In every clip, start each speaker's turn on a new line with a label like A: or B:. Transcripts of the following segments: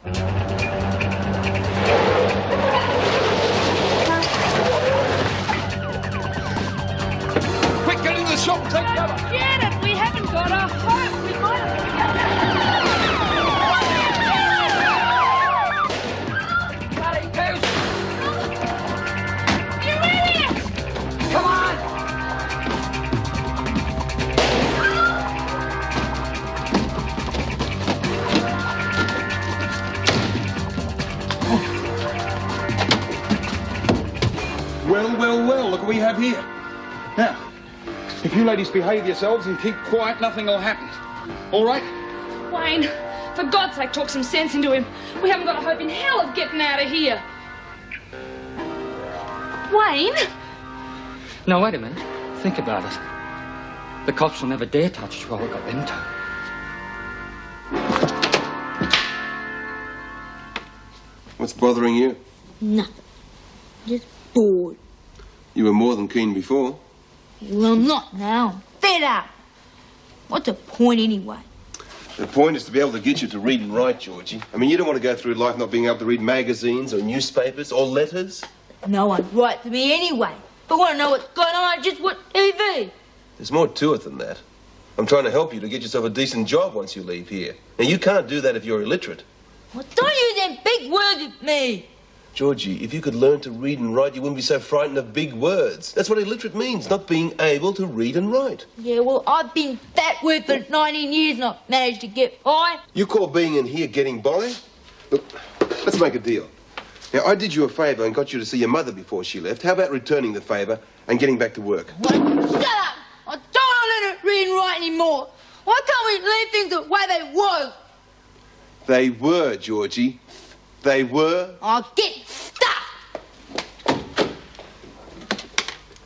A: Quick, get into the shop and take cover.
B: Get it! We haven't got a hope. We might have...
A: Bloody goose!
B: You idiot!
A: Come on! Well, look what we have here. Now, if you ladies behave yourselves and keep quiet, nothing will happen. All right?
B: Wayne, for God's sake, talk some sense into him. We haven't got a hope in hell of getting out of here. Wayne?
C: Now, wait a minute. Think about it. The cops will never dare touch us while we've got them to.
D: What's bothering you?
E: Nothing. Just bored.
D: You were more than keen before.
E: Well, I'm not now. I'm fed up. What's the point anyway?
D: The point is to be able to get you to read and write, Georgie. I mean, you don't want to go through life not being able to read magazines or newspapers or letters.
E: No one writes to me anyway. If I want to know what's going on, I just watch TV.
D: There's more to it than that. I'm trying to help you to get yourself a decent job once you leave here. Now, you can't do that if you're illiterate.
E: Well, don't use them big words with me.
D: Georgie, if you could learn to read and write, you wouldn't be so frightened of big words. That's what illiterate means, not being able to read and write.
E: Yeah, well, I've been that word for 19 years and I've managed to get by.
D: You call being in here getting by? Look, let's make a deal. Now, I did you a favour and got you to see your mother before she left. How about returning the favour and getting back to work?
E: Shut up! I don't want to let it read and write anymore. Why can't we leave things the way they was?
D: They were, Georgie. They were.
E: I'll get stuck.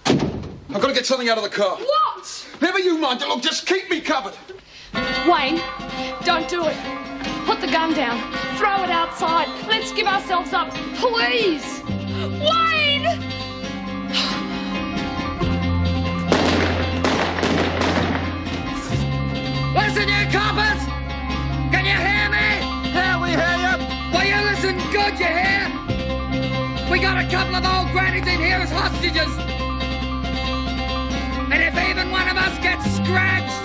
A: I've got to get something out of the car.
B: What?
A: Never you mind. Look, just keep me covered.
B: Wayne, don't do it. Put the gun down. Throw it outside. Let's give ourselves up. Please. Wayne!
F: Listen, you coppers! Can you hear me?
A: Yeah, we hear you.
F: Well, you listen good, you hear? We got a couple of old grannies in here as hostages. And if even one of us gets scratched,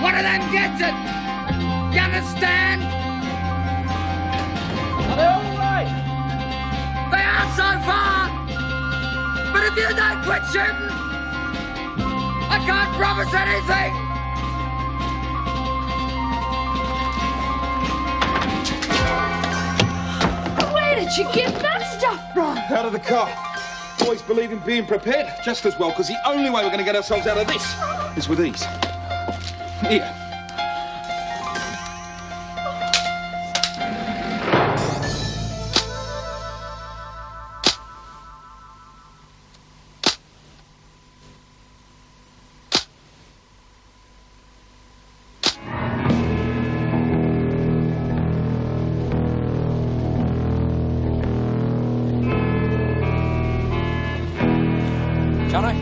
F: one of them gets it. You understand?
A: Are they all right?
F: They are so far. But if you don't quit shooting, I can't promise anything.
B: Where did you get that stuff from?
A: Out of the car. Boys believe in being prepared just as well, because the only way we're going to get ourselves out of this is with these. Here.
C: Jono?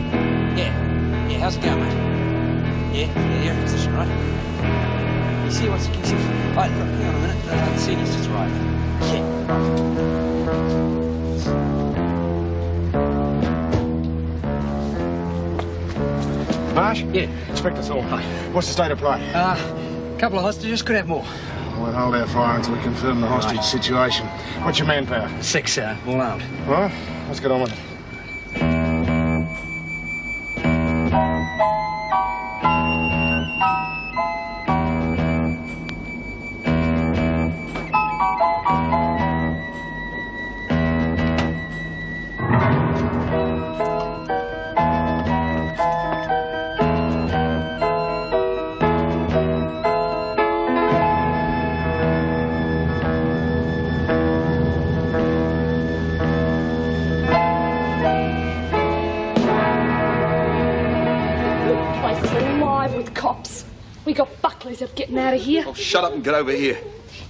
C: Yeah, how's it going, mate? Yeah, you're in position, right? You see what's... Can you see... Oh, look, hang on a minute. The senior's just arrived. Yeah, right.
G: Marsh?
C: Yeah.
G: Inspector Thorne.
C: Hi.
G: What's the state of play?
C: Couple of hostages, could have more.
G: We'll hold our fire until we confirm the hostage
C: Right.
G: situation. What's your manpower?
C: 6, all armed.
G: Well, let's get on with it.
B: The place is alive with cops. We got bucklies of getting out of here.
A: Oh, shut up and get over here.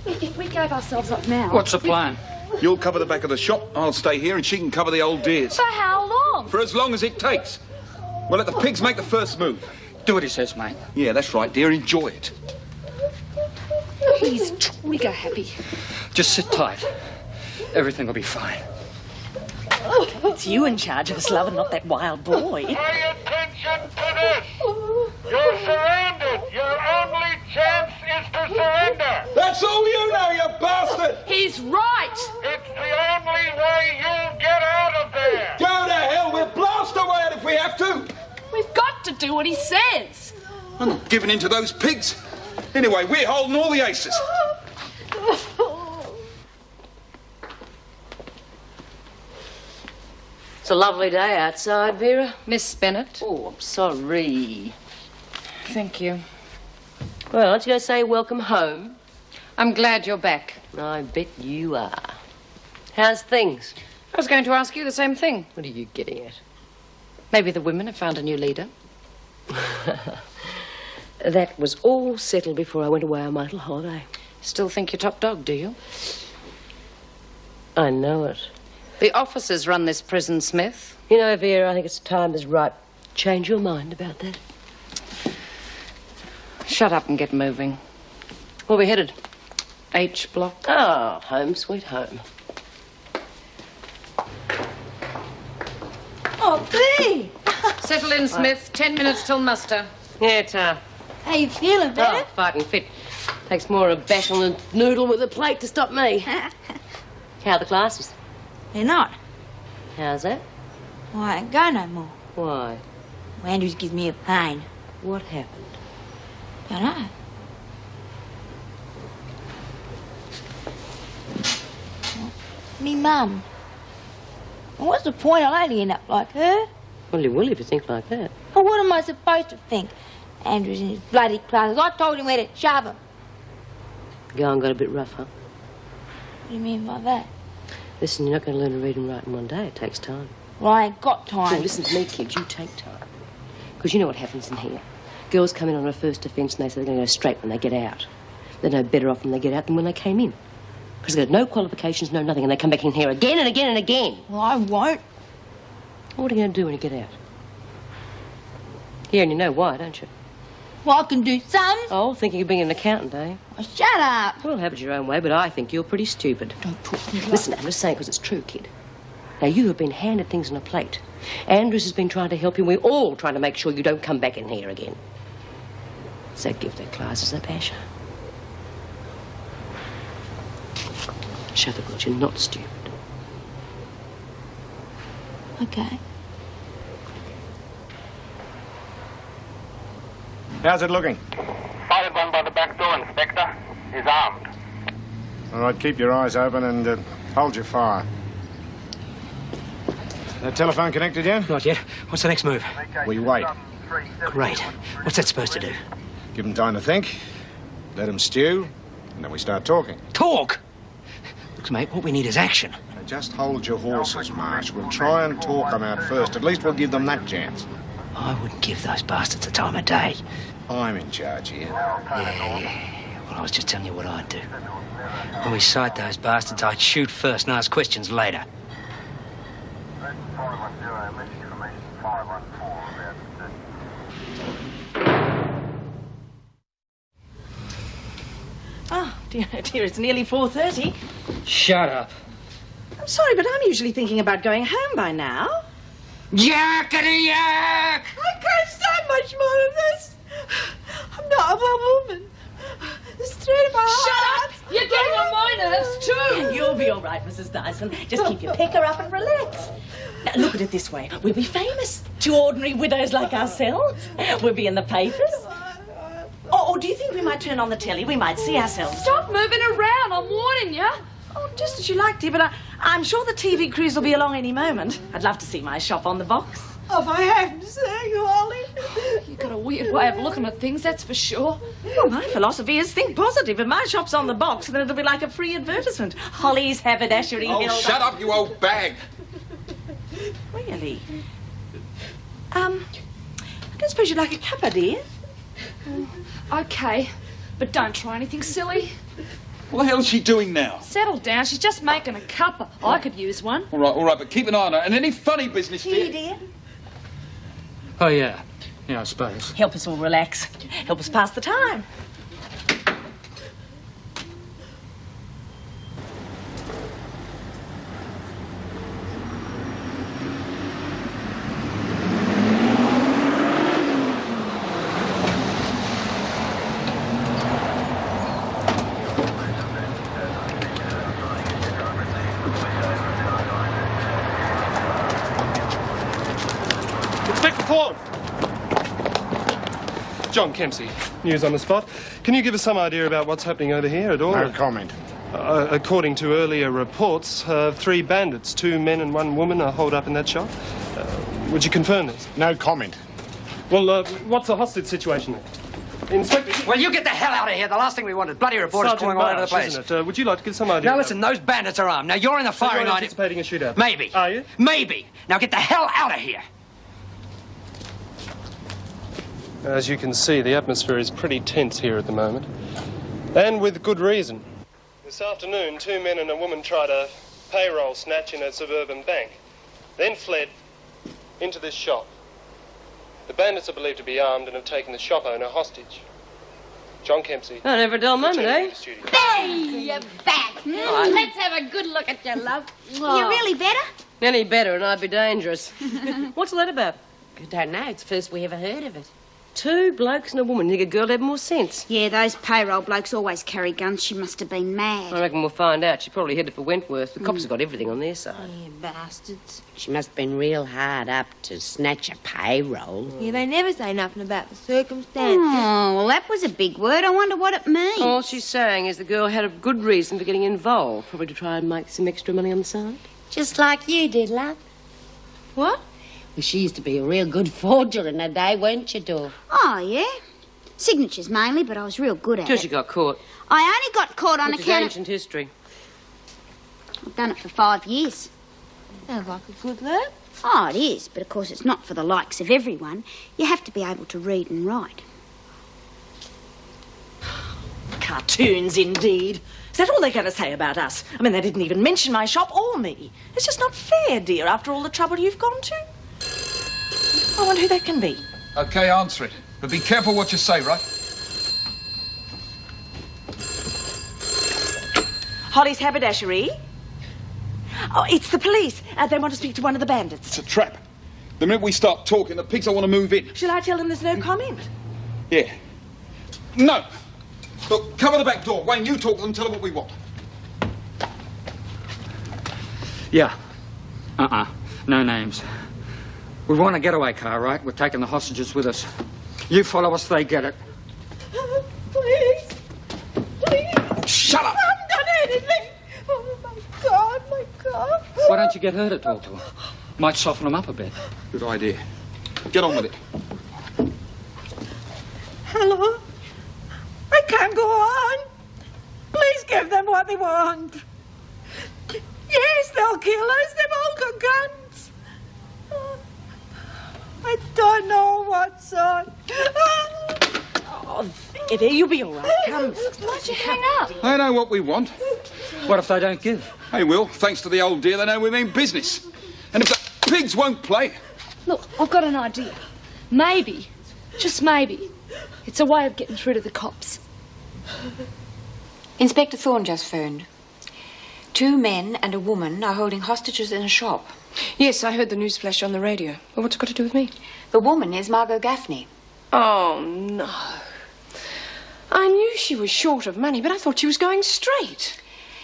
B: If we gave ourselves up now...
C: What's the plan?
A: You'll cover the back of the shop, I'll stay here, and she can cover the old dears.
B: For how long?
A: For as long as it takes. We'll let the pigs make the first move.
C: Do what he says, mate.
A: Yeah, that's right, dear. Enjoy it.
B: He's trigger happy.
H: Just sit tight. Everything will be fine.
I: It's you in charge of us, love, and not that wild boy.
J: Pay attention to this. You're surrounded. Your only chance is to surrender.
A: That's all you know, you bastard!
B: He's right.
J: It's the only way you'll get out of there.
A: Go to hell, we'll blast our way out if we have to.
B: We've got to do what he says.
A: I'm not giving in to those pigs. Anyway, we're holding all the aces.
K: It's a lovely day outside, Vera.
L: Miss Bennett.
K: Oh, I'm sorry.
L: Thank you.
K: Well, aren't you going to say welcome home?
L: I'm glad you're back.
K: I bet you are. How's things?
L: I was going to ask you the same thing.
K: What are you getting at?
L: Maybe the women have found a new leader.
K: That was all settled before I went away on my little holiday.
L: Still think you're top dog, do you?
K: I know it.
L: The officers run this prison, Smith.
K: You know, Vera, I think it's time is right. Change your mind about that.
L: Shut up and get moving.
K: Where are we headed?
L: H block.
K: Oh, home sweet home.
E: Oh, Bea!
L: Settle in, Smith. 10 minutes till muster.
K: Yeah, Ta.
E: How you feeling, better?
K: Oh, fighting fit. Takes more of a battle than a noodle with a plate to stop me. How are the classes?
E: They're not.
K: How's that?
E: Well, I ain't go no more.
K: Why?
E: Well, Andrews gives me a pain.
K: What happened?
E: Don't know. Me mum. Well, what's the point? I'll only end up like her.
K: Well, you will if you think like that.
E: Well, what am I supposed to think? Andrews in his bloody classes. I told him where to shove him.
K: Going got a bit rough, huh?
E: What do you mean by that?
K: Listen, you're not going to learn to read and write in one day. It takes time.
E: Well, I ain't got time.
K: Oh, listen to me, kids. You take time. Because you know what happens in here. Girls come in on a first offence and they say they're going to go straight when they get out. They're no better off when they get out than when they came in. Because they've got no qualifications, no nothing, and they come back in here again and again and again.
E: Well, I won't.
K: What are you going to do when you get out? Yeah, and you know why, don't you?
E: Well, I can do some.
K: Oh, thinking of being an accountant, eh?
E: Well, shut up.
K: Well, have it your own way, but I think you're pretty stupid.
E: Don't talk to me.
K: Listen, I'm just saying because it's true, kid. Now, you have been handed things on a plate. Andrews has been trying to help you, and we're all trying to make sure you don't come back in here again. So give their classes a passion. Show the world you're not stupid.
E: Okay.
G: How's it looking?
J: Spotted one by the back door, Inspector. He's armed.
G: All right, keep your eyes open and hold your fire. That telephone connected yet?
C: Not yet. What's the next move?
G: We wait.
C: Great. What's that supposed to do?
G: Give them time to think, let them stew, and then we start talking.
C: Talk! Looks, mate, what we need is action.
G: Now just hold your horses, Marsh. We'll try and talk them out first. At least we'll give them that chance.
C: I wouldn't give those bastards the time of day.
G: I'm in charge here.
C: Yeah. Well, I was just telling you what I'd do. When we sight those bastards, I'd shoot first and ask questions later.
I: Oh, dear, dear, it's nearly 4:30.
C: Shut up.
I: I'm sorry, but I'm usually thinking about going home by now.
C: Yakety-yak!
E: I can't stand much more of this. I'm not a woman. The straight of my heart.
B: Shut up! You're getting on my nerves, too.
I: You'll be all right, Mrs. Dyson. Just keep your pecker up and relax. Now, look at it this way. We'll be famous. Two ordinary widows like ourselves. We'll be in the papers. Oh, do you think we might turn on the telly? We might see ourselves.
B: Stop moving around, I'm warning you.
I: Oh, just as you like, dear, but I'm sure the TV crews will be along any moment. I'd love to see my shop on the box.
E: Oh, if I have to say, Holly.
B: You've got a weird way of looking at things, that's for sure.
I: Well, my philosophy is think positive. If my shop's on the box, then it'll be like a free advertisement. Holly's haberdashery.
A: Oh, shut up, you old bag.
I: Really? I don't suppose you'd like a cuppa, dear?
B: Okay, but don't try anything silly.
A: What the hell is she doing now?
B: Settle down, she's just making a cuppa. I could use one.
A: All right, but keep an eye on her. And any funny business,
I: Here,
A: dear.
I: dear.
H: Oh, yeah. Yeah, I suppose.
I: Help us all relax. Help us pass the time.
M: John Kempsey, news on the spot. Can you give us some idea about what's happening over here at all?
G: No comment.
M: According to earlier reports, 3 bandits, 2 men and 1 woman, are holed up in that shop. Would you confirm this?
G: No comment.
M: Well, what's the hostage situation then? Inspector...
C: Well, you get the hell out of here. The last thing we wanted. Bloody reporters calling all over the place.
M: Isn't it? Would you like to get some idea?
C: Now, listen, those bandits are armed. Now, you're in the
M: So
C: firing
M: you're
C: line.
M: anticipating a shootout?
C: Maybe.
M: Are you?
C: Maybe. Now, get the hell out of here.
M: As you can see, the atmosphere is pretty tense here at the moment. And with good reason. This afternoon, 2 men and a woman tried a payroll snatch in a suburban bank, then fled into this shop. The bandits are believed to be armed and have taken the shop owner hostage. John Kempsey.
K: Oh, never a dull moment, eh?
B: Hey, you're back. Let's have a good look at you, love.
N: You're really better?
K: Any better and I'd be dangerous. What's all that about?
N: I don't know. It's the first we ever heard of it.
K: 2 blokes and a woman. You think a girl had more sense?
N: Yeah, those payroll blokes always carry guns. She must have been mad.
K: I reckon we'll find out. She probably headed for Wentworth. The cops have got everything on their side.
N: Yeah, bastards.
O: She must have been real hard up to snatch a payroll.
E: Yeah, they never say nothing about the circumstances.
N: Oh, well, that was a big word. I wonder what it means.
K: All she's saying is the girl had a good reason for getting involved. Probably to try and make some extra money on the side.
O: Just like you did, love.
N: What?
O: Well, she used to be a real good forger in her day, weren't you, Dor?
N: Oh, yeah. Signatures mainly, but I was real good at
K: Till
N: it.
K: she got caught.
N: I only got caught on
K: Which is
N: account of...
K: ancient history.
N: I've done it for 5 years.
E: Sounds like a good work.
N: Oh, it is, but of course it's not for the likes of everyone. You have to be able to read and write.
I: Cartoons, indeed. Is that all they're going to say about us? I mean, they didn't even mention my shop or me. It's just not fair, dear, after all the trouble you've gone to. I wonder who that can be.
A: OK, answer it. But be careful what you say, right?
I: Holly's haberdashery? Oh, it's the police. They want to speak to one of the bandits.
A: It's a trap. The minute we start talking, the pigs will want to move in.
I: Shall I tell them there's no comment?
A: Yeah. No. Look, cover the back door. Wayne, you talk to them, tell them what we want.
C: Yeah. No names. We want a getaway car, right? We're taking the hostages with us. You follow us, they get it.
E: Please. Please.
A: Shut up!
E: I haven't done anything. Oh, my God, my God.
C: Why don't you get her to talk to her? Might soften them up a bit.
A: Good idea. Get on with it.
E: Hello? I can't go on. Please give them what they want. Yes, they'll kill us. They've all got guns. I don't know what's on.
I: Oh, there, you'll be all right. Come.
B: Why'd you hang up?
A: They know what we want.
C: What if they don't give?
A: Hey, Will, thanks to the old dear, they know we mean business. And if the pigs won't play...
B: Look, I've got an idea. Maybe, just maybe, it's a way of getting through to the cops.
P: Inspector Thorne just phoned. 2 men and a woman are holding hostages in a shop.
L: Yes, I heard the news flash on the radio. Well, what's it got to do with me?
P: The woman is Margot Gaffney.
L: Oh, no. I knew she was short of money, but I thought she was going straight.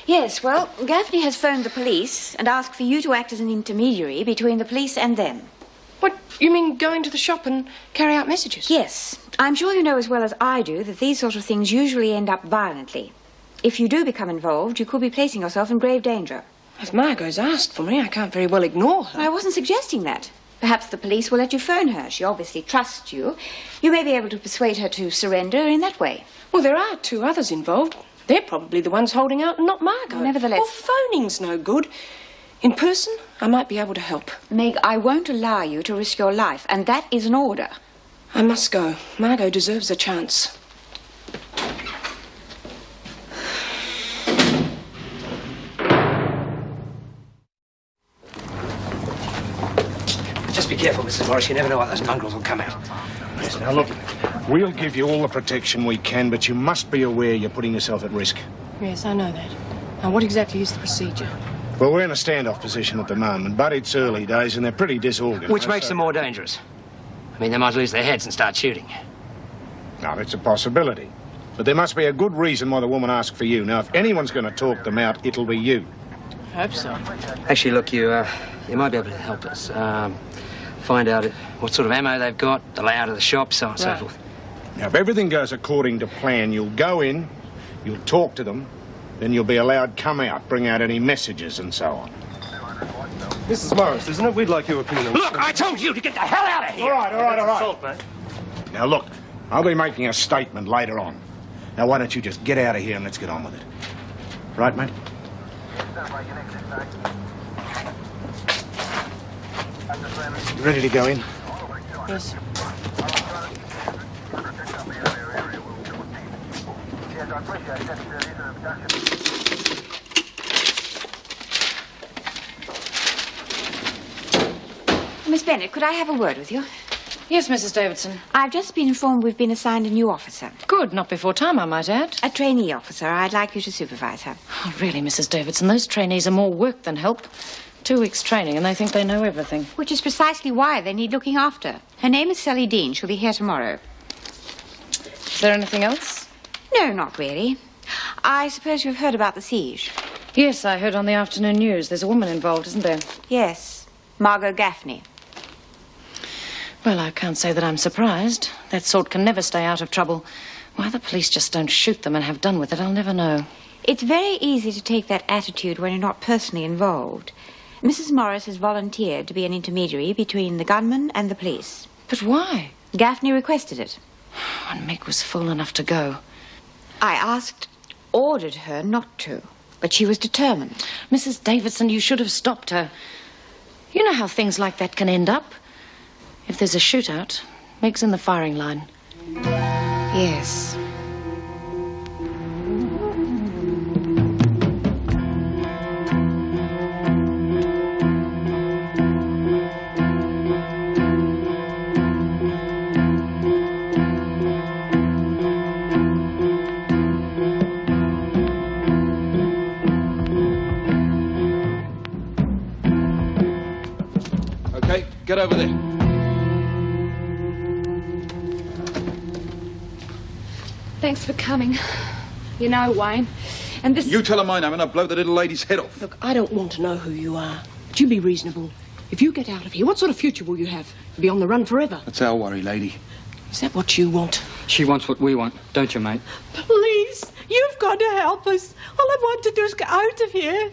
P: Yes, well, Gaffney has phoned the police and asked for you to act as an intermediary between the police and them.
L: What, you mean going to the shop and carry out messages?
P: Yes. I'm sure you know as well as I do that these sort of things usually end up violently. If you do become involved, you could be placing yourself in grave danger.
L: If Margot's asked for me, I can't very well ignore her.
P: I wasn't suggesting that. Perhaps the police will let you phone her. She obviously trusts you. You may be able to persuade her to surrender in that way.
L: Well, there are 2 others involved. They're probably the ones holding out and not Margot.
P: Well, nevertheless...
L: Well, phoning''s no good. In person, I might be able to help.
P: Meg, I won't allow you to risk your life, and that is an order.
L: I must go. Margot deserves a chance.
C: Just be careful, Mrs. Morris. You never know what those mongrels will come out.
G: Yes, now look, we'll give you all the protection we can, but you must be aware you're putting yourself at risk.
L: Yes, I know that. Now, what exactly is the procedure?
G: Well, we're in a standoff position at the moment, but it's early days and they're pretty disorganized.
C: Which makes them more dangerous. I mean, they might lose their heads and start shooting.
G: No, that's a possibility. But there must be a good reason why the woman asked for you. Now, if anyone's going to talk them out, it'll be you.
L: I hope so.
C: Actually, look, you might be able to help us. Find out what sort of ammo they've got, the layout of the shop, so on and so forth.
G: Now, if everything goes according to plan, you'll go in, you'll talk to them, then you'll be allowed come out, bring out any messages and so on.
M: Mrs. Morris, isn't it? We'd like your opinion.
H: Look, I told you to get the hell out of here!
G: All right, all right, all right.
M: Assault, mate.
G: Now, look, I'll be making a statement later on. Now, why don't you just get out of here and let's get on with it. Right, mate? You ready to go in?
L: Yes.
P: Miss Bennett, could I have a word with you?
L: Yes, Mrs. Davidson.
P: I've just been informed we've been assigned a new officer.
L: Good, not before time, I might add.
P: A trainee officer. I'd like you to supervise her.
L: Oh, really, Mrs. Davidson, those trainees are more work than help. 2 weeks training and they think they know everything.
P: Which is precisely why they need looking after. Her name is Sally Dean. She'll be here tomorrow.
L: Is there anything else?
P: No, not really. I suppose you've heard about the siege.
L: Yes, I heard on the afternoon news. There's a woman involved, isn't there?
P: Yes, Margot Gaffney.
L: Well, I can't say that I'm surprised. That sort can never stay out of trouble. Why the police just don't shoot them and have done with it, I'll never know.
P: It's very easy to take that attitude when you're not personally involved. Mrs. Morris has volunteered to be an intermediary between the gunman and the police.
L: But why?
P: Gaffney requested it.
L: And Meg was fool enough to go.
P: I ordered her not to, but she was determined.
L: Mrs. Davidson, you should have stopped her. You know how things like that can end up. If there's a shootout, Meg's in the firing line.
P: Yes.
A: Okay, get over there.
B: Thanks for coming. You know, Wayne, and this...
A: You tell her my name and I'll blow the little lady's head off.
K: Look, I don't want to know who you are. But you be reasonable. If you get out of here, what sort of future will you have? You'll be on the run forever.
A: That's our worry, lady.
K: Is that what you want?
H: She wants what we want, don't you, mate?
E: Please, you've got to help us. All I want to do is get out of here.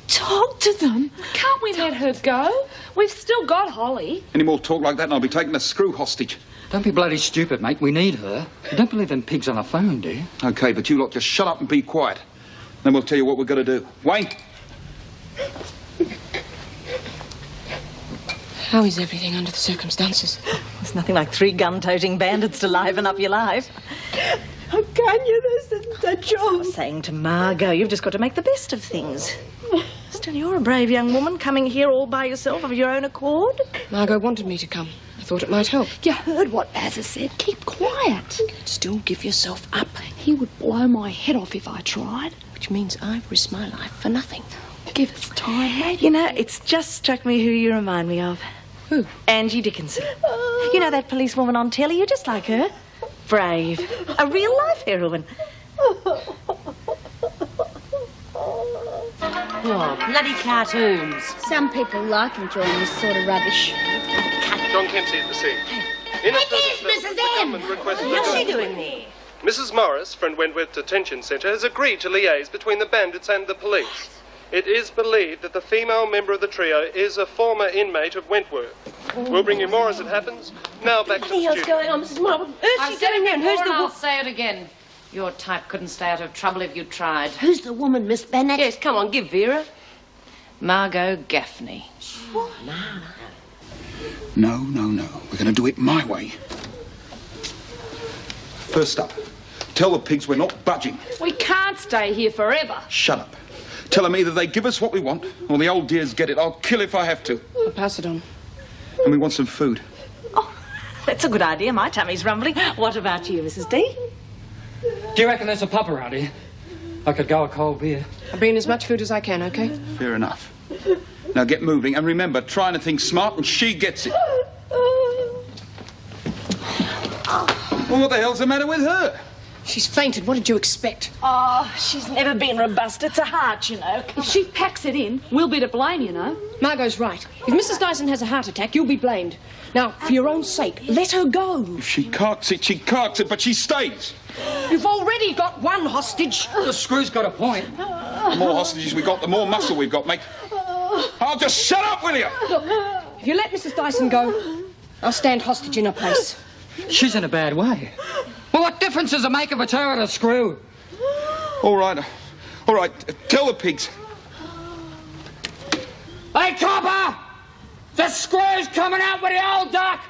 E: Talk to them.
B: Can't we let her go? We've still got Holly.
A: Any more talk like that and I'll be taking a screw hostage.
H: Don't be bloody stupid, mate. We need her. You don't believe them pigs on the phone, do you?
A: Okay, but you lot just shut up and be quiet. Then we'll tell you what we're going to do. Wayne?
K: How is everything under the circumstances?
I: There's nothing like 3 gun-toting bandits to liven up your life.
E: How can you? This isn't a job.
I: I was saying to Margot, you've just got to make the best of things. Still, you're a brave young woman coming here all by yourself of your own accord.
K: Margot wanted me to come. I thought it might help.
B: You heard what Bazza said. Keep quiet.
K: Still give yourself up.
B: He would blow my head off if I tried.
K: Which means I've risked my life for nothing.
B: Give us time, mate.
I: You know, it's just struck me who you remind me of.
K: Who?
I: Angie Dickinson. You know that policewoman on telly? You're just like her. Brave. A real-life heroine.
K: Oh, bloody cartoons.
N: Some people like enjoying this sort of rubbish.
M: John Kempsey at the scene.
N: It is Mrs. M.
M: What's
K: What's she doing there?
M: Mrs. Morris, from Wentworth Detention Centre, has agreed to liaise between the bandits and the police. It is believed that the female member of the trio is a former inmate of Wentworth. We'll bring you more as it happens. Now back to the
K: What the hell's
M: studio.
K: going on, Mrs. Moore? Who's she doing there? And who's the
L: I'll
K: woman?
L: say it again. Your type couldn't stay out of trouble if you tried.
K: Who's the woman, Miss Bennett? Yes, come on, give Vera.
L: Margot Gaffney.
A: No. We're going to do it my way. First up, tell the pigs we're not budging.
B: We can't stay here forever.
A: Shut up. Tell them either they give us what we want or the old dears get it. I'll kill if I have to.
K: I'll pass it on.
A: And we want some food.
I: Oh, that's a good idea. My tummy's rumbling. What about you, Mrs. D?
H: Do you reckon there's a pub around here? I could go a cold beer.
K: I'll bring in as much food as I can, okay?
A: Fair enough. Now get moving and remember, try anything smart and she gets it. Well, what the hell's the matter with her?
L: She's fainted. What did you expect?
I: Oh, she's never been robust. It's a heart, you know.
B: If she packs it in, we'll be to blame, you know.
L: Margot's right. If Mrs. Dyson has a heart attack, you'll be blamed. Now, for your own sake, let her go.
A: If she carks it, but she stays.
L: You've already got one hostage.
H: The screw's got a point.
A: The more hostages we got, the more muscle we've got, mate. I'll just shut up, will you?
L: Look, if you let Mrs. Dyson go, I'll stand hostage in her place.
H: She's in a bad way. Well, what difference does it make if it's her or the screw?
A: All right. Tell the pigs.
H: Hey, copper! The screw's coming out with the old duck!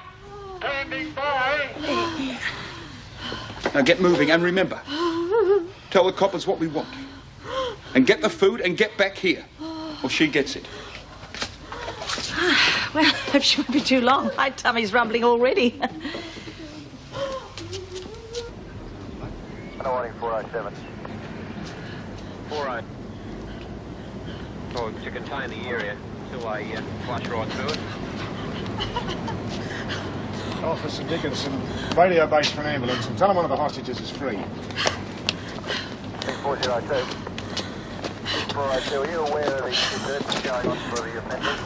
J: Standing by.
A: Now get moving, and remember, tell the coppers what we want. And get the food and get back here, or she gets it.
I: Well, I hope she won't be too long. My tummy's rumbling already.
Q: 407. 40. To contain the area till I flush right through it.
G: Officer Dickinson, radio base for an ambulance and tell them one of the hostages is free.
Q: 402. 402, are you aware of the diversion going on for the offenders?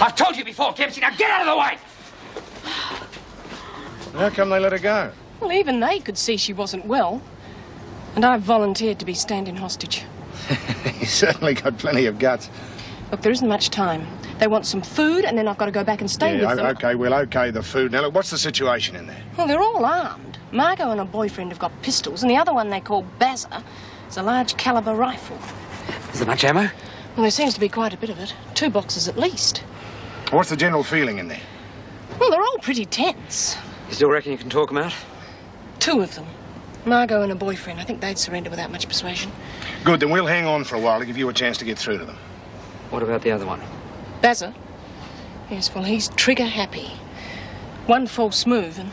H: I've told you before, Dempsey, now get out of the way!
G: How come they let her go?
L: Well, even they could see she wasn't well. And I volunteered to be stand-in hostage.
G: You certainly got plenty of guts.
L: Look, there isn't much time. They want some food, and then I've got to go back and stay with them.
G: OK, we'll OK the food. Now, look, what's the situation in there?
L: Well, they're all armed. Margot and her boyfriend have got pistols, and the other one they call Bazza is a large caliber rifle.
H: Is there much ammo?
L: Well, there seems to be quite a bit of it. 2 boxes at least.
G: What's the general feeling in there?
L: Well, they're all pretty tense.
H: You still reckon you can talk them out?
L: 2 of them. Margot and her boyfriend. I think they'd surrender without much persuasion.
G: Good, then we'll hang on for a while to give you a chance to get through to them.
H: What about the other one?
L: Bazza? Yes, well, he's trigger happy. One false move and...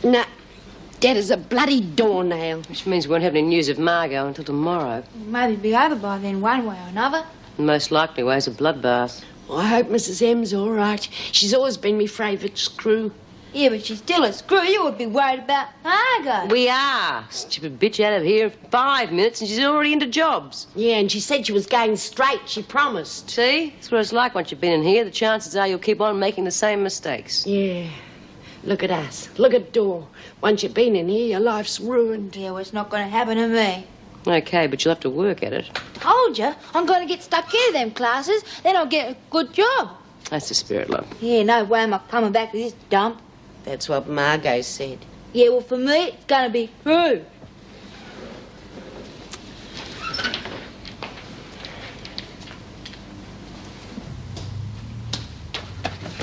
O: Nah, Dad is a bloody doornail.
K: Which means we won't have any news of Margot until tomorrow.
R: Maybe be over by then, one way or another.
K: The most likely way's a bloodbath.
O: Well, I hope Mrs. M's all right. She's always been my favourite screw.
R: Yeah, but she's still a screw. You would be worried about Margot.
K: We are. Stupid bitch out of here in 5 minutes and she's already into jobs.
O: Yeah, and she said she was going straight. She promised.
K: See? That's what it's like once you've been in here. The chances are you'll keep on making the same mistakes.
O: Yeah. Look at us. Look at Dawn. Once you've been in here, your life's ruined.
R: Yeah, well, it's not going to happen to me.
K: OK, but you'll have to work at it.
R: Told you, I'm going to get stuck into them classes, then I'll get a good job.
K: That's the spirit, love.
R: Yeah, no way am I coming back to this dump.
O: That's what Margot said.
R: Yeah, well, for me, it's going to be true.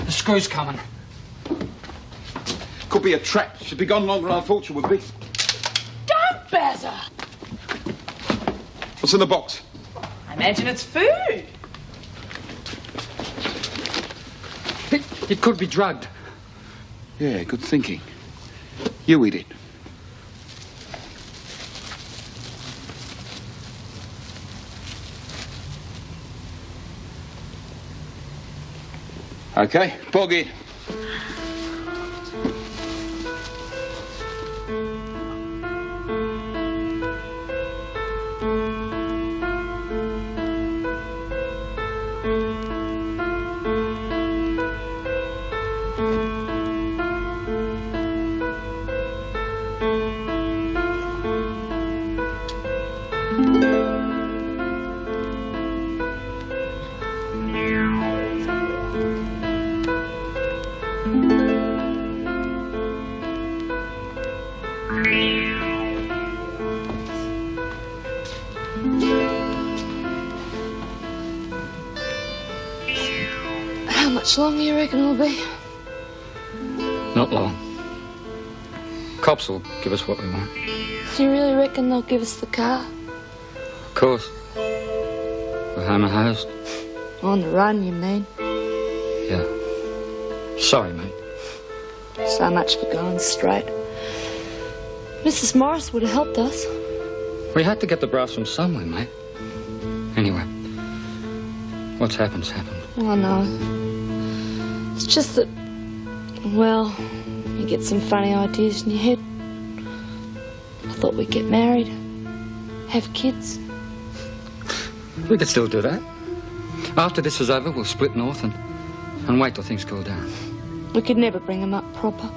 H: The screw's coming.
A: Could be a trap. She'd be gone longer than I thought she would be.
I: Don't, Bazza!
A: What's in the box?
I: I imagine it's food.
H: It could be drugged.
A: Yeah, good thinking. You eat it. OK, bog in.
B: How much longer you reckon it'll be?
H: Not long. Cops will give us what we want.
B: Do you really reckon they'll give us the car?
H: Of course. We're home and host.
B: On the run, you mean?
H: Yeah. Sorry, mate.
B: So much for going straight. Mrs. Morris would have helped us.
H: We had to get the brass from somewhere, mate. Anyway, what's happened's happened.
B: Oh, no. It's just that, well, you get some funny ideas in your head. I thought we'd get married, have kids.
H: We could still do that. After this is over, we'll split north and wait till things cool down.
B: We could never bring them up proper.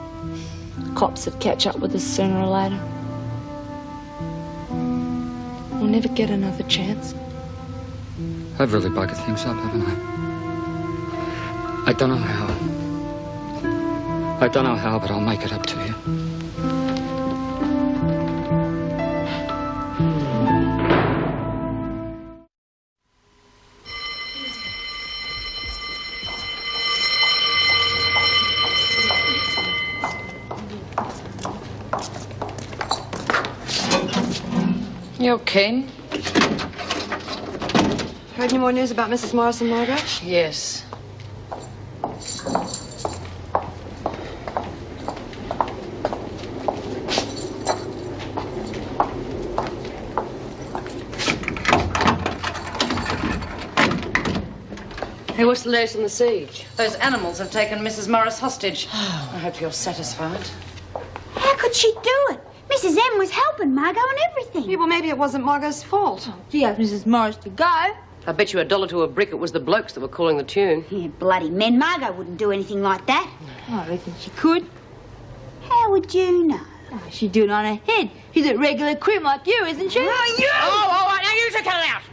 B: Cops would catch up with us sooner or later. We'll never get another chance.
H: I've really buggered things up, haven't I? I don't know how. I don't know how, but I'll make it up to you.
L: You okay?
S: Heard any more news about Mrs. Morris and Margot?
L: Yes.
S: Hey, what's the latest on the siege?
L: Those animals have taken Mrs. Morris hostage. I hope you're satisfied.
N: How could she do it? Mrs. M was helping Margot and everything.
S: Yeah, well, maybe it wasn't Margot's fault.
R: She asked Mrs. Morris to go.
S: I bet you $1 to a brick it was the blokes that were calling the tune.
N: Yeah, bloody men. Margot wouldn't do anything like that.
R: I reckon she could.
N: How would you know?
R: Oh, she'd do it on her head. She's a regular crim like you, isn't she?
N: Oh, you!
S: Oh, all right, now you two cut it out.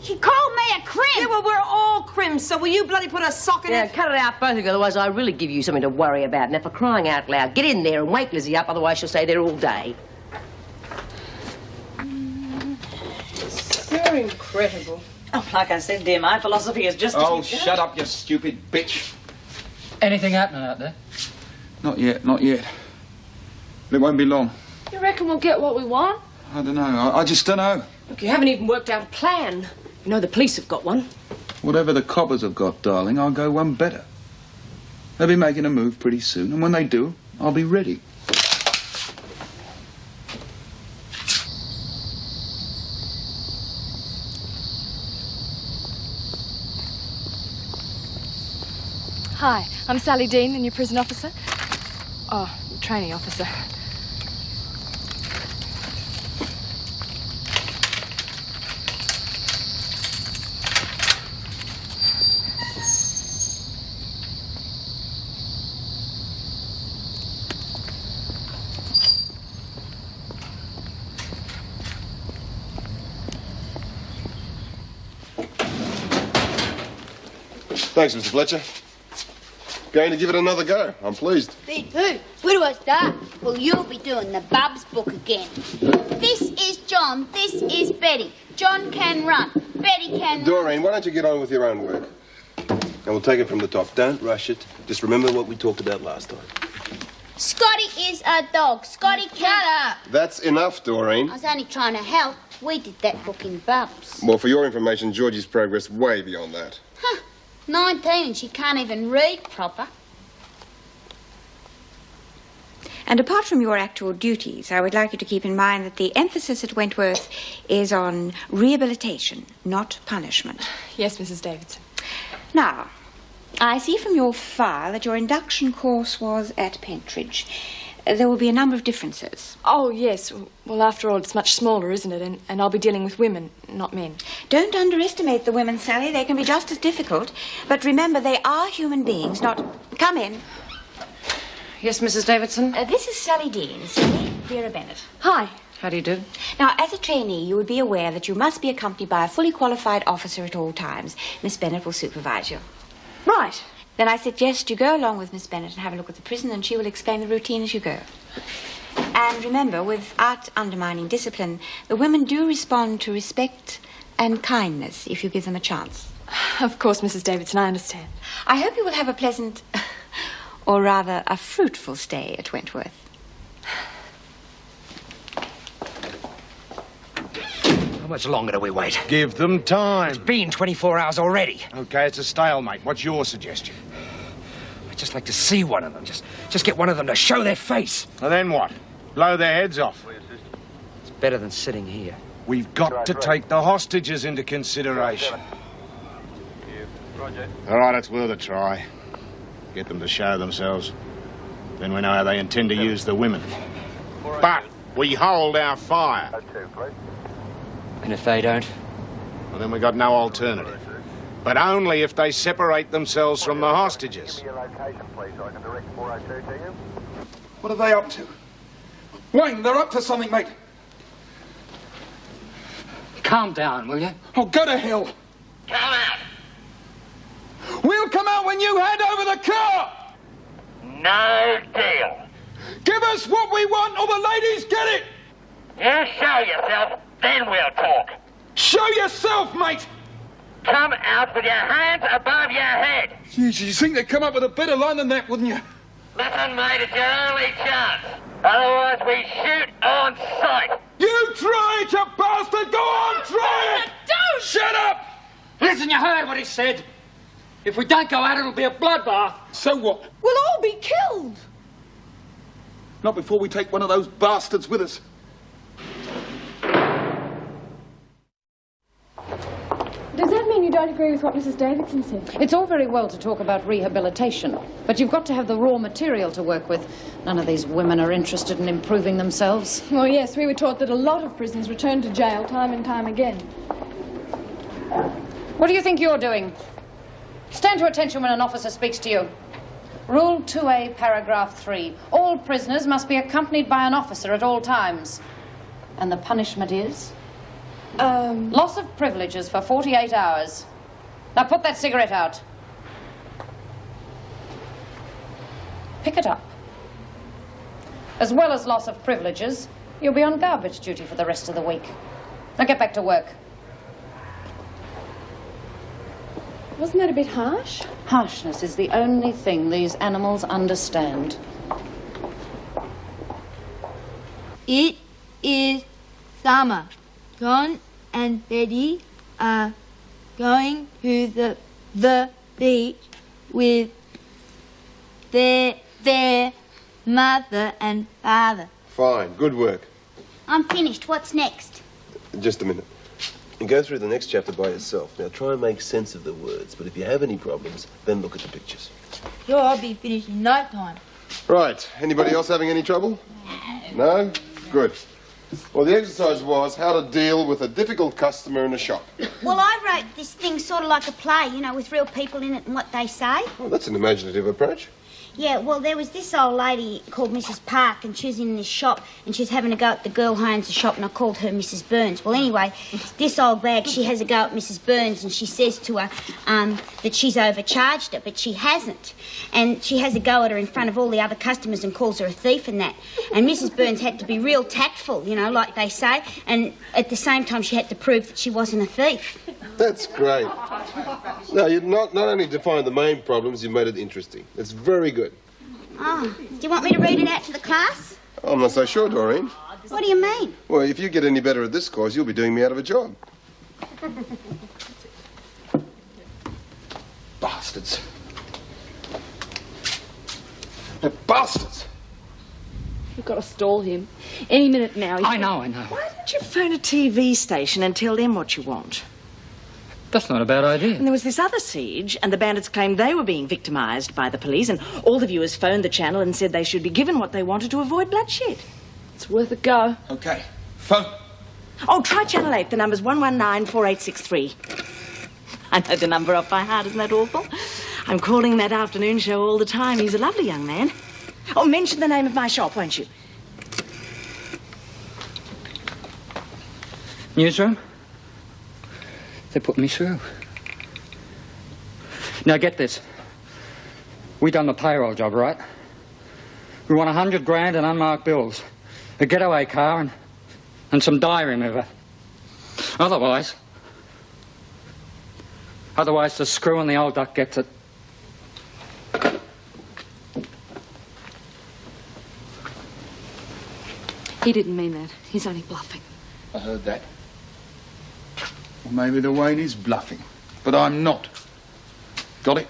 N: She called me a crim.
S: Yeah, well, we're all crims, so will you bloody put a sock in
T: Yeah,
S: it?
T: cut it out, both of you, otherwise I really give you something to worry about. Now, for crying out loud, get in there and wake Lizzie up, otherwise she'll stay there all day.
I: So incredible. Oh, like I said, dear, my philosophy is just to
A: Oh,
I: keep
A: shut up, you stupid bitch.
H: Anything happening out there?
A: Not yet, not yet. But it won't be long.
B: You reckon we'll get what we want?
A: I don't know. I just don't know.
S: Look, you haven't even worked out a plan. You know the police have got one.
A: Whatever the coppers have got, darling, I'll go one better. They'll be making a move pretty soon, and when they do, I'll be ready.
B: Hi, I'm Sally Dean, the new prison officer. Oh, trainee officer.
D: Thanks, Mr. Fletcher. Going to give it another go. I'm pleased.
N: Me too. Where do I start? Well, you'll be doing the Bubs book again. This is John. This is Betty. John can run. Betty can
D: Doreen, why don't you get on with your own work? And we'll take it from the top. Don't rush it. Just remember what we talked about last time.
N: Scotty is a dog. Scotty can...
D: That's enough, Doreen.
N: I was only trying to help. We did that book in Bubs.
D: Well, for your information, Georgie's progress way beyond that.
N: 19 and she can't even read proper.
P: And apart from your actual duties, I would like you to keep in mind that the emphasis at Wentworth is on rehabilitation, not punishment.
B: Yes, Mrs. Davidson.
P: Now, I see from your file that your induction course was at Pentridge. There will be a number of differences.
B: Oh, yes. Well, after all, it's much smaller, isn't it? And I'll be dealing with women, not men.
P: Don't underestimate the women, Sally. They can be just as difficult. But remember, they are human beings, not... Come in.
L: Yes, Mrs. Davidson?
P: This is Sally Dean, Sally Vera Bennett.
B: Hi.
L: How do you do?
P: Now, as a trainee, you would be aware that you must be accompanied by a fully qualified officer at all times. Miss Bennett will supervise you.
B: Right.
P: Then I suggest you go along with Miss Bennett and have a look at the prison, and she will explain the routine as you go. And remember, without undermining discipline, the women do respond to respect and kindness if you give them a chance.
B: Of course, Mrs. Davidson, I understand.
P: I hope you will have a pleasant, or rather a fruitful stay at Wentworth.
C: How much longer do we wait?
G: Give them time.
C: It's been 24 hours already.
G: Okay, it's a stalemate. What's your suggestion?
C: I'd just like to see one of them. Just get one of them to show their face.
G: And then what? Blow their heads off?
C: It's better than sitting here.
G: We've got to take the hostages into consideration.
Q: Project.
G: All right, it's worth a try. Get them to show themselves. Then we know how they intend to use the women. But we hold our fire.
C: And if they don't?
G: Well, then we got no alternative. But only if they separate themselves from the hostages.
A: What are they up to? Wayne, they're up to something, mate.
H: Calm down, will you?
A: Oh, go to hell.
J: Come out.
A: We'll come out when you hand over the car.
J: No deal.
A: Give us what we want or the ladies get it.
J: You show yourself, then we'll talk.
A: Show yourself, mate.
J: Come out with your hands above your head.
A: Jeez, you think they'd come up with a better line than that, wouldn't you?
J: Listen, mate, it's your only chance. Otherwise, we shoot on sight.
A: You try it, you bastard! Go on, try it!
B: Don't!
H: Shut up! Listen, you heard what he said. If we don't go out, it'll be a bloodbath.
A: So what?
E: We'll all be killed.
A: Not before we take one of those bastards with us.
B: Does that mean you don't agree with what Mrs. Davidson said?
L: It's all very well to talk about rehabilitation, but you've got to have the raw material to work with. None of these women are interested in improving themselves.
B: Well, yes, we were taught that a lot of prisoners return to jail time and time again.
L: What do you think you're doing? Stand to attention when an officer speaks to you. Rule 2A, paragraph 3. All prisoners must be accompanied by an officer at all times. And the punishment is? Loss of privileges for 48 hours. Now put that cigarette out. Pick it up. As well as loss of privileges, you'll be on garbage duty for the rest of the week. Now get back to work.
B: Wasn't that a bit harsh?
L: Harshness is the only thing these animals understand.
R: It is summer. John and Betty are going to the beach with their mother and father.
D: Fine, good work.
N: I'm finished. What's next?
D: Just a minute. And go through the next chapter by yourself. Now try and make sense of the words, but if you have any problems, then look at the pictures.
R: Sure, I'll be finished in no time.
D: Right, anybody else having any trouble? No? Good. Well, the exercise was how to deal with a difficult customer in a shop.
N: Well, I wrote this thing sort of like a play, you know, with real people in it and what they say.
D: Well, that's an imaginative approach.
N: Yeah, well, there was this old lady called Mrs. Park, and she was in this shop, and she was having a go at the girl who owns the shop, and I called her Mrs. Burns. Well, anyway, this old bag, she has a go at Mrs. Burns, and she says to her that she's overcharged her, but she hasn't. And she has a go at her in front of all the other customers and calls her a thief and that. And Mrs. Burns had to be real tactful, you know, like they say, and at the same time she had to prove that she wasn't a thief.
D: That's great. No, you've not only defined the main problems, you've made it interesting. It's very good.
N: Oh, do you want me to read it out to the class?
D: I'm not so sure, Doreen.
N: What do you mean?
D: Well, if you get any better at this course, you'll be doing me out of a job.
A: Bastards. They're bastards.
S: You've got to stall him. Any minute now.
H: I know.
I: Why don't you phone a TV station and tell them what you want?
H: That's not a bad idea.
I: And there was this other siege, and the bandits claimed they were being victimised by the police, and all the viewers phoned the channel and said they should be given what they wanted to avoid bloodshed.
S: It's worth a go.
A: Okay. Phone.
I: Oh, try Channel 8. The number's 119-4863. I know the number off by heart. Isn't that awful? I'm calling that afternoon show all the time. He's a lovely young man. Oh, mention the name of my shop, won't you?
H: Newsroom? They put me through. Now get this. We done the payroll job, right? We want 100 grand in unmarked bills, a getaway car and some dye remover. Otherwise the screw in the old duck gets it.
S: He didn't mean that. He's only bluffing.
A: I heard that. Well, maybe the Wayne is bluffing, but I'm not. Got it?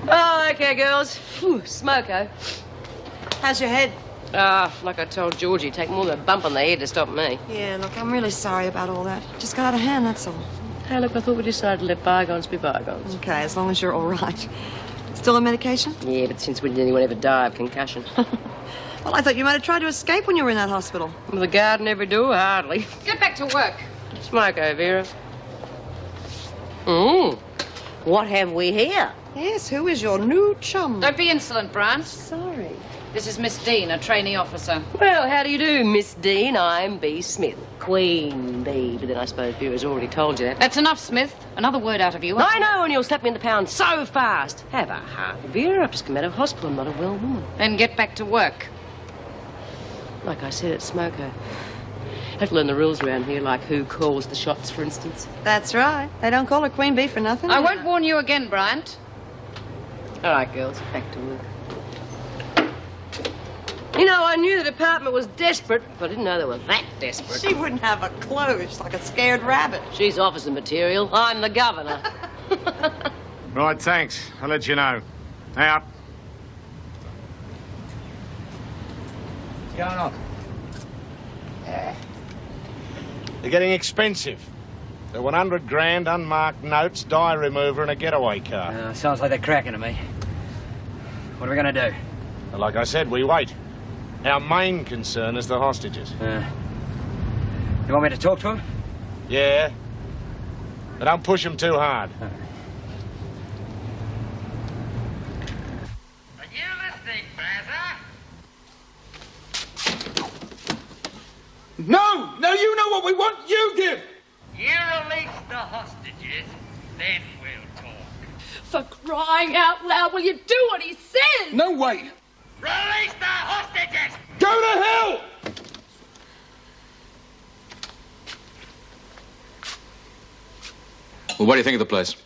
T: Oh, okay, girls. Whew, smoko.
I: How's your head?
T: Like I told Georgie, take more than a bump on the head to stop me.
U: Yeah, look, I'm really sorry about all that. Just got out of hand, that's all.
T: Hey, look, I thought we decided to let bygones be bygones.
U: Okay, as long as you're all right. Still on medication?
T: Yeah, but since when did anyone ever die of concussion?
U: Well, I thought you might have tried to escape when you were in that hospital.
T: Well, the guard never do, hardly.
L: Get back to work.
T: Smoko, Vera. What have we here?
U: Yes, who is your new chum?
L: Don't be insolent, Bryant.
U: Sorry.
L: This is Miss Dean, a trainee officer.
T: Well, how do you do, Miss Dean? I'm B. Smith, Queen Bee. But then I suppose Vera's already told you that.
L: That's enough, Smith. Another word out of you.
T: I know, and you'll slap me in the pound so fast. Have a heart, Vera. I've just come out of hospital. I'm not a well woman.
L: Then get back to work.
T: Like I said, it's Smoko. Have to learn the rules around here, like who calls the shots, for instance.
U: That's right. They don't call her Queen Bee for nothing.
L: I won't warn you again, Bryant.
T: All right, girls, back to work. You know, I knew the department was desperate, but I didn't know they were that desperate.
U: She wouldn't have a clue. She's like a scared rabbit.
T: She's officer material. I'm the governor.
G: Right, thanks. I'll let you know. Out.
H: What's going on?
G: They're getting expensive. They're 100 grand, unmarked notes, dye remover and a getaway car.
H: Sounds like they're cracking to me. What are we going to do?
G: Well, like I said, we wait. Our main concern is the hostages.
H: You want me to talk to them?
G: Yeah. But don't push them too hard.
J: Are you listening, Brazza?
A: No! No, you know what we want. You give!
J: You release the hostages, then we'll talk.
B: For crying out loud, will you do what he says?
A: No way!
J: Release the hostages!
A: Go to hell!
V: Well, what do you think of the place?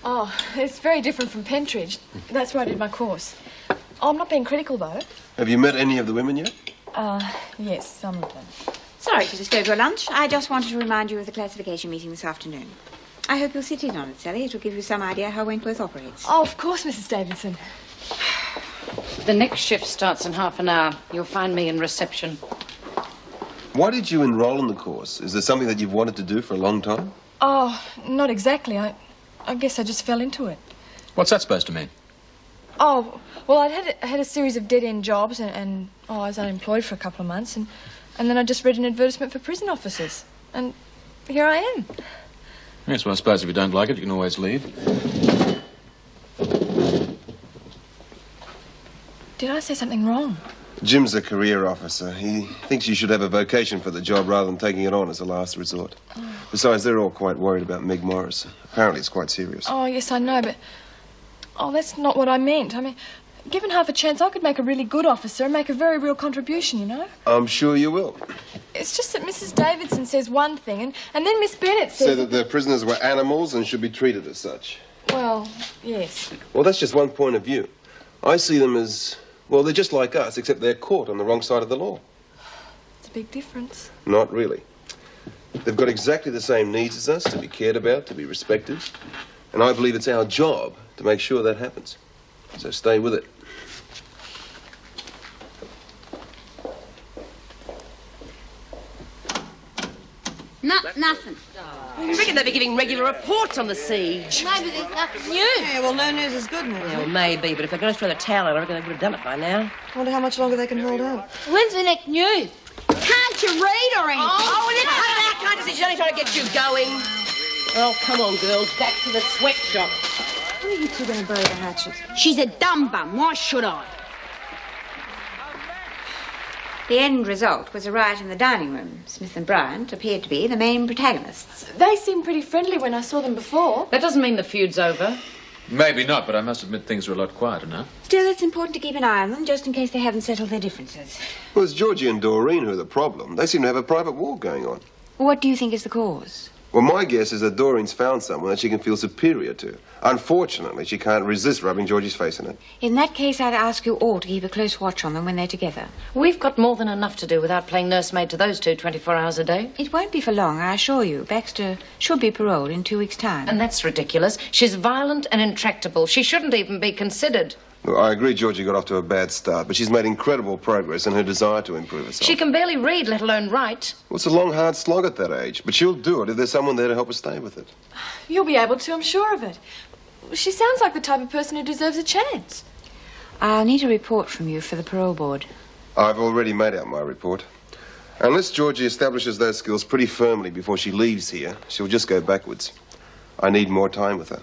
W: Oh, it's very different from Pentridge. That's where I did my course. Oh, I'm not being critical, though.
D: Have you met any of the women yet?
W: Yes, some of them.
P: Sorry to disturb your lunch. I just wanted to remind you of the classification meeting this afternoon. I hope you'll sit in on it, Sally. It will give you some idea how Wentworth operates.
W: Oh, of course, Mrs. Davidson.
L: The next shift starts in half an hour. You'll find me in reception.
D: Why did you enroll in the course? Is there something that you've wanted to do for a long time?
W: Oh, not exactly. I guess I just fell into it.
V: What's that supposed to mean?
W: Oh, well, I had a series of dead-end jobs, and I was unemployed for a couple of months, and then I just read an advertisement for prison officers, and here I am.
V: Yes, well, I suppose if you don't like it, you can always leave.
W: Did I say something wrong?
D: Jim's a career officer. He thinks you should have a vocation for the job rather than taking it on as a last resort. Besides, they're all quite worried about Meg Morris. Apparently, it's quite serious.
W: Oh, yes, I know, but... Oh, that's not what I meant. I mean, given half a chance, I could make a really good officer and make a very real contribution, you know?
D: I'm sure you will.
W: It's just that Mrs. Davidson says one thing, and then Miss Bennett says...
D: Say that the prisoners were animals and should be treated as such.
W: Well, yes.
D: Well, that's just one point of view. I see them as... Well, they're just like us, except they're caught on the wrong side of the law.
W: It's a big difference.
D: Not really. They've got exactly the same needs as us, to be cared about, to be respected. And I believe it's our job to make sure that happens. So stay with it.
N: Nothing.
T: You reckon they'll be giving regular reports on the siege?
R: Maybe there's nothing new.
U: Yeah, well, no news is good news.
T: Yeah, well, maybe, but if they're going to throw the towel out, I reckon they would have done it by now.
U: I wonder how much longer they can hold out.
R: When's the next news?
N: Can't you read or anything?
T: Oh, well, then cut it out, can't you see? She's only trying to get you going. Well, come on, girls, back to the sweatshop.
U: When are you two going to bury the hatchet?
N: She's a dumb bum. Why should I?
P: The end result was a riot in the dining room. Smith and Bryant appeared to be the main protagonists.
W: They seemed pretty friendly when I saw them before.
L: That doesn't mean the feud's over.
V: Maybe not, but I must admit things are a lot quieter now.
P: Still, it's important to keep an eye on them, just in case they haven't settled their differences.
D: Well, it's Georgie and Doreen who are the problem. They seem to have a private war going on.
P: What do you think is the cause?
D: Well, my guess is that Doreen's found someone that she can feel superior to. Unfortunately, she can't resist rubbing Georgie's face in it.
P: In that case, I'd ask you all to keep a close watch on them when they're together.
L: We've got more than enough to do without playing nursemaid to those two 24 hours a day.
P: It won't be for long, I assure you. Baxter should be paroled in 2 weeks' time.
L: And that's ridiculous. She's violent and intractable. She shouldn't even be considered.
D: Look, I agree Georgie got off to a bad start, but she's made incredible progress in her desire to improve herself.
L: She can barely read, let alone write.
D: Well, it's a long, hard slog at that age, but she'll do it if there's someone there to help her stay with it.
W: You'll be able to, I'm sure of it. She sounds like the type of person who deserves a chance.
P: I'll need a report from you for the parole board.
D: I've already made out my report. Unless Georgie establishes those skills pretty firmly before she leaves here, she'll just go backwards. I need more time with her.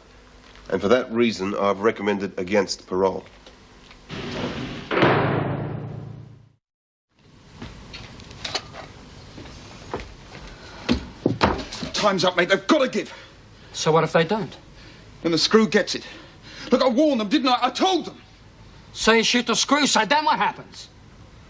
D: And for that reason, I've recommended against parole.
A: Time's up, mate. They've got to give.
H: So what if they don't?
A: Then the screw gets it. Look, I warned them, didn't I? I told them.
H: So you shoot the screw, so then what happens?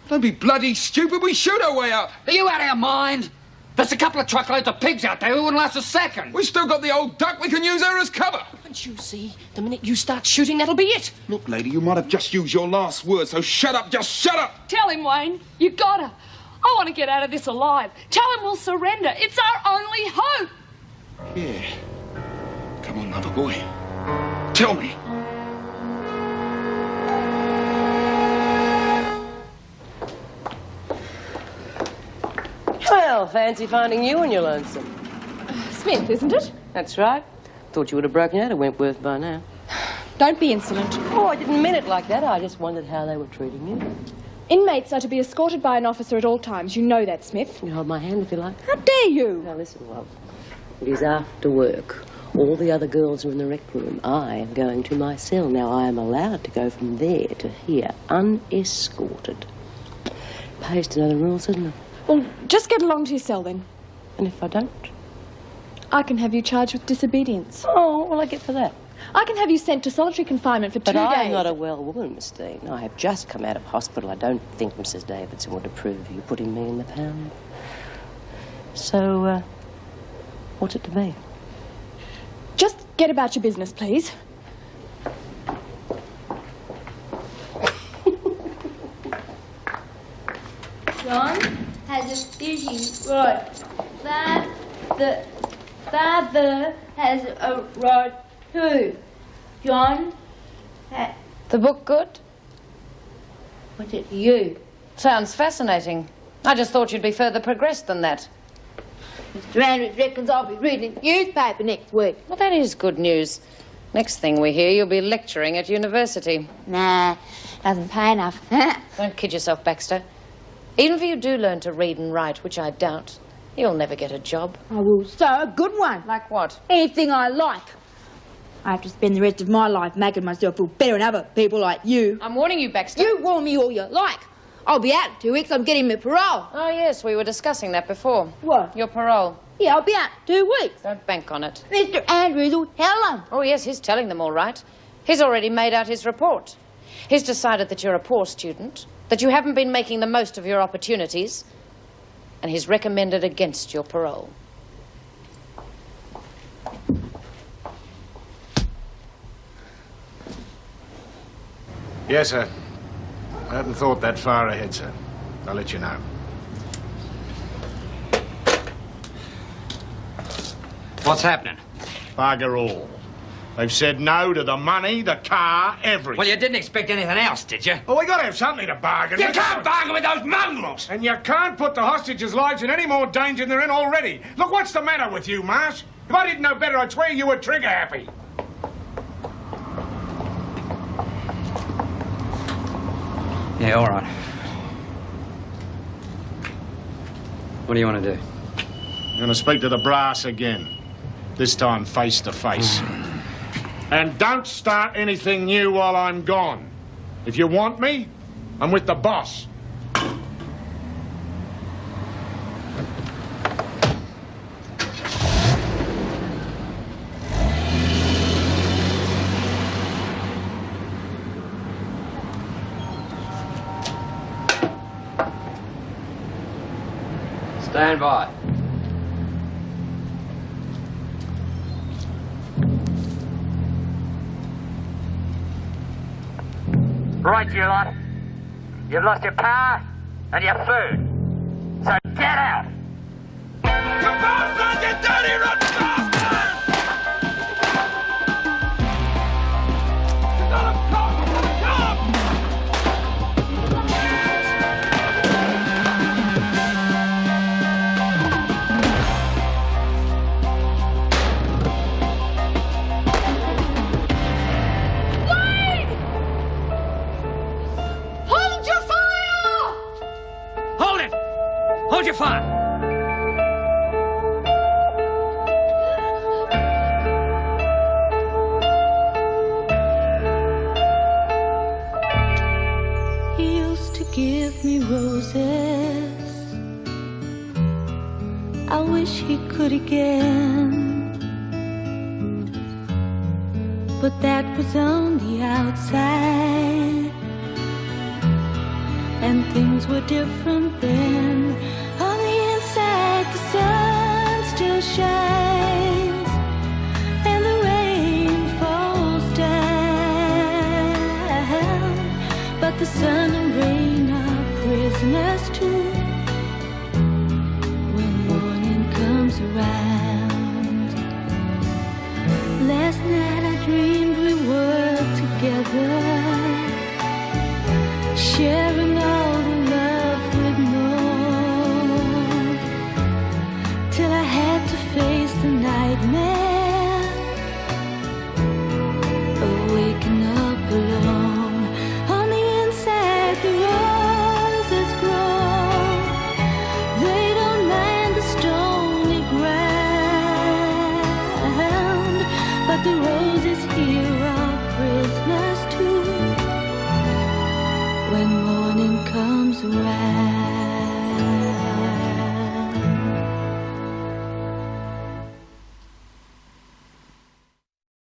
A: Don't be bloody stupid. We shoot our way up.
H: Are you out of your mind? There's a couple of truckloads of pigs out there who wouldn't last a second.
A: We still got the old duck. We can use her as cover.
S: Can't you see? The minute you start shooting, that'll be it.
A: Look, lady, you might have just used your last word, so shut up. Just shut up.
B: Tell him, Wayne. You gotta. I want to get out of this alive. Tell him we'll surrender. It's our only hope.
A: Yeah. Come on, lover boy. Tell me.
T: Well, fancy finding you when you're lonesome.
W: Smith, isn't it?
T: That's right. Thought you would have broken out of Wentworth by now.
W: Don't be insolent.
T: Oh, I didn't mean it like that. I just wondered how they were treating you.
W: Inmates are to be escorted by an officer at all times. You know that, Smith.
T: You hold my hand if you like.
W: How dare you?
T: Now listen, love. It is after work. All the other girls are in the rec room. I am going to my cell. Now, I am allowed to go from there to here, unescorted. Pays to know the rules, isn't it?
W: Well, just get along to your cell, then.
T: And if I don't?
W: I can have you charged with disobedience.
T: Oh, what will I get for that?
W: I can have you sent to solitary confinement for 2 days.
T: But I am not a well woman, Miss Dean. I have just come out of hospital. I don't think Mrs. Davidson would approve of you putting me in the pound. So, what's it to be?
W: Just get about your business, please.
R: John has a fishing rod. Father has a rod too. John
L: The book good?
R: Was it you?
L: Sounds fascinating. I just thought you'd be further progressed than that.
R: Mr. Andrews reckons I'll be reading the newspaper next week.
L: Well, that is good news. Next thing we hear, you'll be lecturing at university.
R: Nah, doesn't pay enough.
L: Don't kid yourself, Baxter. Even if you do learn to read and write, which I doubt, you'll never get a job.
R: I will, so a good one.
L: Like what?
R: Anything I like. I have to spend the rest of my life making myself feel better than other people like you.
L: I'm warning you, Baxter.
R: You warn me all you like. I'll be out in 2 weeks. I'm getting my parole.
L: Oh, yes, we were discussing that before.
R: What?
L: Your parole.
R: Yeah, I'll be out in 2 weeks.
L: Don't bank on it.
R: Mr. Andrews will tell them.
L: Oh, yes, he's telling them all right. He's already made out his report. He's decided that you're a poor student, that you haven't been making the most of your opportunities, and he's recommended against your parole.
G: Yes, sir. I hadn't thought that far ahead, sir. I'll let you know.
H: What's happening?
G: Bugger all. They've said no to the money, the car, everything.
H: Well, you didn't expect anything else, did you?
G: Well, we got to have something to bargain
H: You
G: with.
H: can't bargain with those mongrels!
G: And you can't put the hostages' lives in any more danger than they're in already. Look, what's the matter with you, Marsh? If I didn't know better, I'd swear you were trigger-happy.
H: Yeah, all right. What do you want to do?
G: I'm going to speak to the brass again. This time face to face. And don't start anything new while I'm gone. If you want me, I'm with the boss.
H: Stand by.
J: Right, you lot. You've lost your power and your food. So get out. Come on, son, you dirty rotten bastard! You got a cop!
C: fun.
F: He used to give me roses. I wish he could again. But that was on the outside, and things were different then. On the inside, the sun still shines, and the rain falls down. But the sun and rain are prisoners too when morning comes around. Last night I dreamed we were together, sharing all the love we'd known, till I had to face the nightmare of waking up alone. On the inside the roses grow, they don't mind the stony ground, but the roses here are prisoners too when morning comes around.